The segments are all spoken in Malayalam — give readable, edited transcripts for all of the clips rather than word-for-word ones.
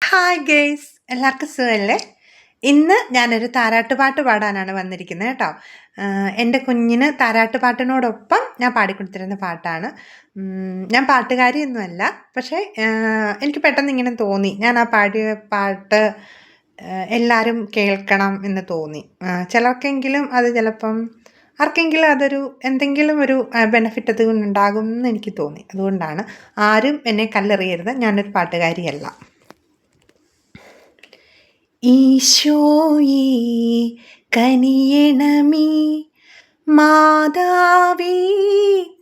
ഹായ് ഗേയ്സ്, എല്ലാവർക്കും സുഖമല്ലേ? ഇന്ന് ഞാനൊരു താരാട്ടുപാട്ട് പാടാനാണ് വന്നിരിക്കുന്നത് കേട്ടോ. എൻ്റെ കുഞ്ഞിന് താരാട്ടുപാട്ടിനോടൊപ്പം ഞാൻ പാടിക്കൊടുത്തിരുന്ന പാട്ടാണ്. ഞാൻ പാട്ടുകാരിയൊന്നുമല്ല, പക്ഷേ എനിക്ക് പെട്ടെന്ന് ഇങ്ങനെ തോന്നി, ഞാൻ ആ പാടിയ പാട്ട് എല്ലാവരും കേൾക്കണം എന്ന് തോന്നി. ചിലർക്കെങ്കിലും അത് ചിലപ്പം ആർക്കെങ്കിലും അതൊരു എന്തെങ്കിലും ഒരു ബെനഫിറ്റ് അതുകൊണ്ടുണ്ടാകും എന്ന് എനിക്ക് തോന്നി. അതുകൊണ്ടാണ്. ആരും എന്നെ കല്ലെറിയരുത്, ഞാനൊരു പാട്ടുകാരിയല്ല. ഈശോയേ കനിയണമേ, മാതാവേ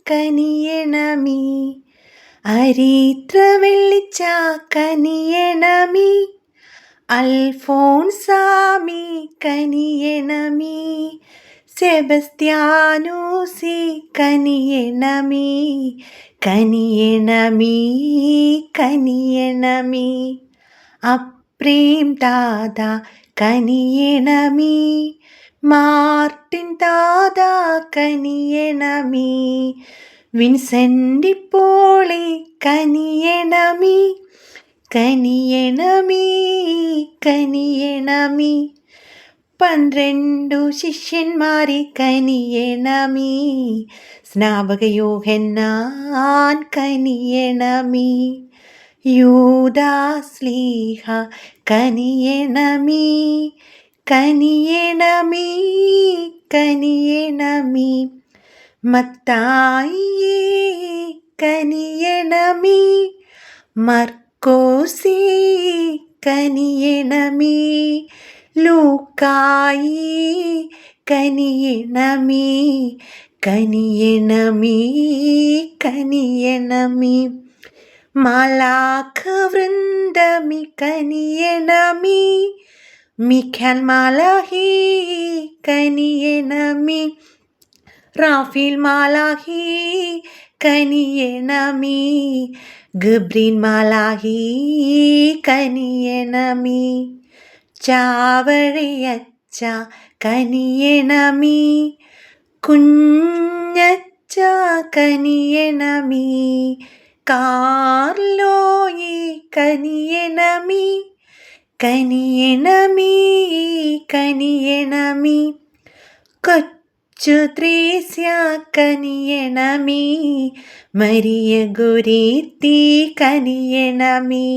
കനിയണമേ, അരിത്ര വെള്ളിച്ച കനിയണമേ, അൽഫോൻസാമി കനിയണമേ, സെബസ്ത്യാനോസി കനിയണമേ, കനിയണമേ കനിയണമേ, പ്രേം ദാദാ കനിയണമേ, മാർട്ടിൻ ദാദാ കനിയണമേ, വിൻസെൻ്റ് പോളി കനിയണമേ, കനിയണമേ കനിയണമേ, 12 ശിഷ്യന്മാരെ കനിയണമേ, സ്നാപക യോഹന്നാൻ കനിയണമേ, യൂദാശ്ലീഹ കനിയണമേ, കനിയണമേ കനിയണമേ, മത്തായിയേ കനിയണമേ, മർക്കോസേ കനിയണമേ, ലൂക്കായി കനിയണമേ, കനിയണമേ കനിയണമേ, മാലാഖവൃന്ദമി കനിയണമേ, മിഖാൽ മാലാഹി കനിയണമേ, റാഫേൽ മാലാഹി കനിയണമേ, ഗബ്രീൽ മാലാഹി കനിയണമേ, ചാവഴയച്ച കനിയണമേ, കുഞ്ഞച്ച കനിയണമേ, കാർലോയി കനിയണമേ, കനിയണമേ കനിയണമേ, കൊച്ചു ത്രേസ്യ കനിയണമേ, മരിയ ഗോരേത്തി കനിയണമേ,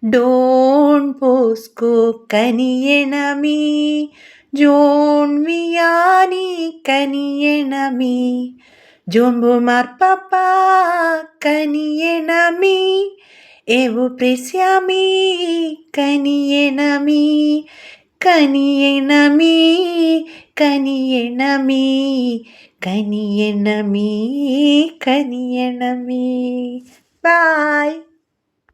ഡോൺ ബോസ്കോ കനിയണമേ, ജോൺ വിയാനി കനിയണമേ, ജോൺ ബോമാർ പാപ്പ കനിയണമേ, എവു പ്രസ്യാമി കനിയണമേ, കനിയണമേ കനിയണമേ, കനിയണമേ കനിയണമേ. ബൈ.